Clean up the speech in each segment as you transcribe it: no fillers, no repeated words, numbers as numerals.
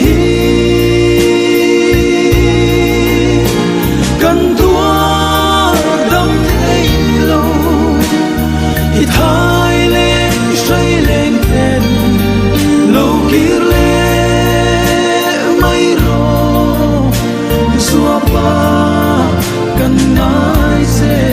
hi cần tua đâm thấy lâu thì thái lên say lên thèn lâu kia lên mây rô xua ba cần ai sẽ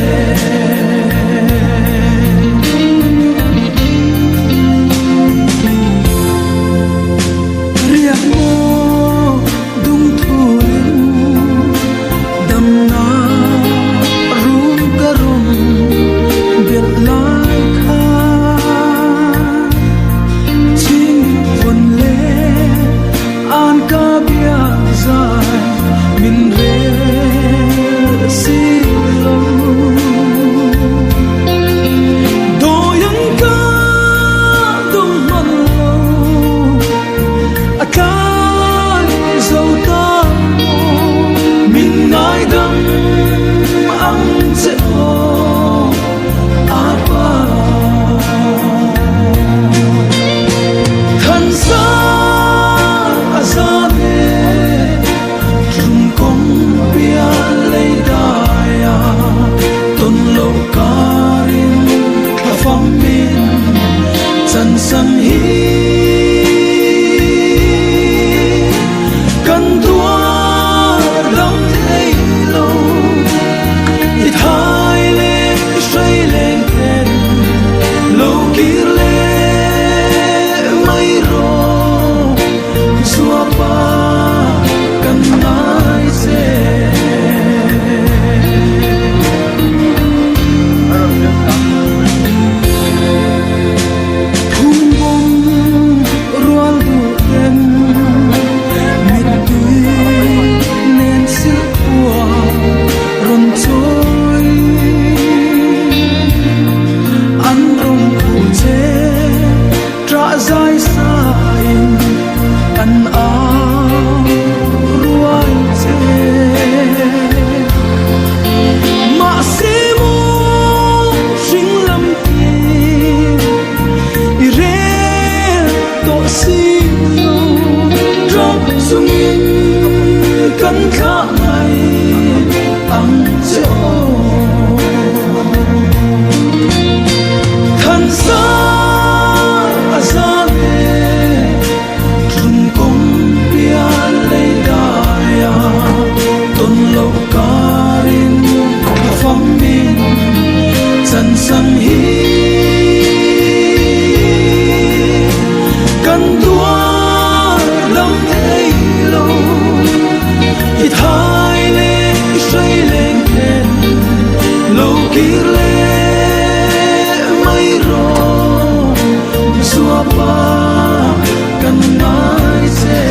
sân hi cần tua đâm thấy lâu thì thái lên say lên thèn lâu kia lên mây rô xua ba cần ai sẽ dài xa in ăn áo ruồi chê mà xí mô sinh lâm tiền đi rê tổ xí lâu trong dung in cân khá ngày ăn chỗ thân xa sân hi cần tua đâm thấy lâu thì thái lên say lên thèn lâu kia lên mây rô xua ba cần ai sẽ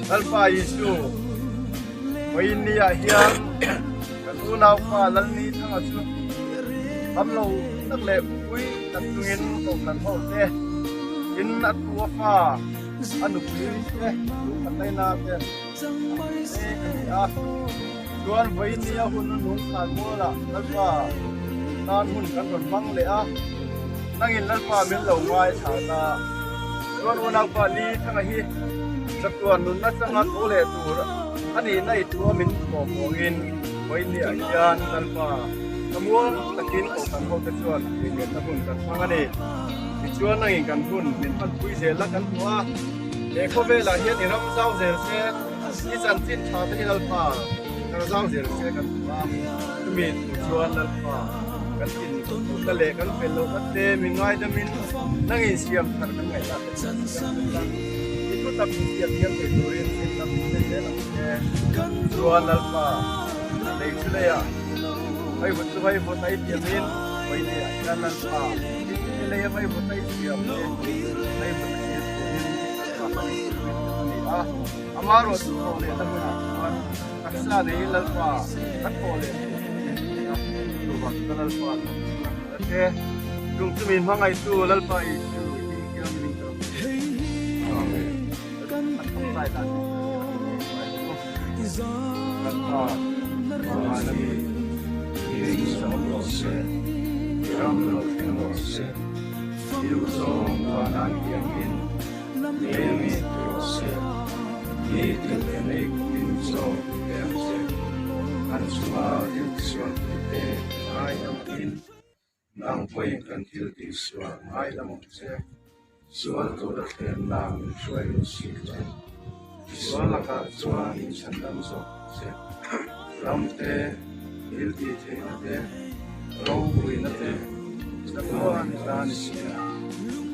Alfa Yesu, ini ya hiam, kesunau pa lalni tengah su, amlo tak le, ui tak tungin kau nan hau teh, in atu apa, anu kiri teh, katai na teh, ah, tuan ini ya hunun hun kan bola, alfa, nan hun kan berbang le ah, nangin alfa min lau mai thata, tuan unak pa li tengah hi. Satuan nun na sangat oleh tu, ani na itu min ko mungkin Wai ni ayan lalpa namuang takin ko kan ho te chuan ni ta hun kan phang ani ti chuan nang in kan hun min pan pui se la kan tua e ko ve la hian iram zau zer se ni chan tin tha te lalpa kan zau zer se kan tua mi chuan lalpa kan tin ka le kan pel lo ka te mi ngai da min nang in siam thar kan ngai ta ti ko ta pi siam hian te turin sin ta mi te la chuan lalpa lấy cái này à, hay một số hay một tay tiền lên, vậy này à, cho nên là cái này hay một tay tiền lên, hay một tay tiền lên, à, amaro tu này là mình à, các xã này là qua, các cô này, tu bác là qua, thế, chúng mình mang ai tu là qua, tu cái nào mình tu, không phải là, Amen. Irisomose, Ramlokenose, Irusom Vanangiamin, Lemitose, Nitelenek Insom Demse, Ansuma Ilksuan Tute, Ayamin, Nangpoy Kantil Tiswa, Ayamose, Suato Daken Nam, Shuayo Sikta, Sualaka Suan Sandamso, Ramte, Ilti Nate, Rowi Nate, Sakuan Ranisia.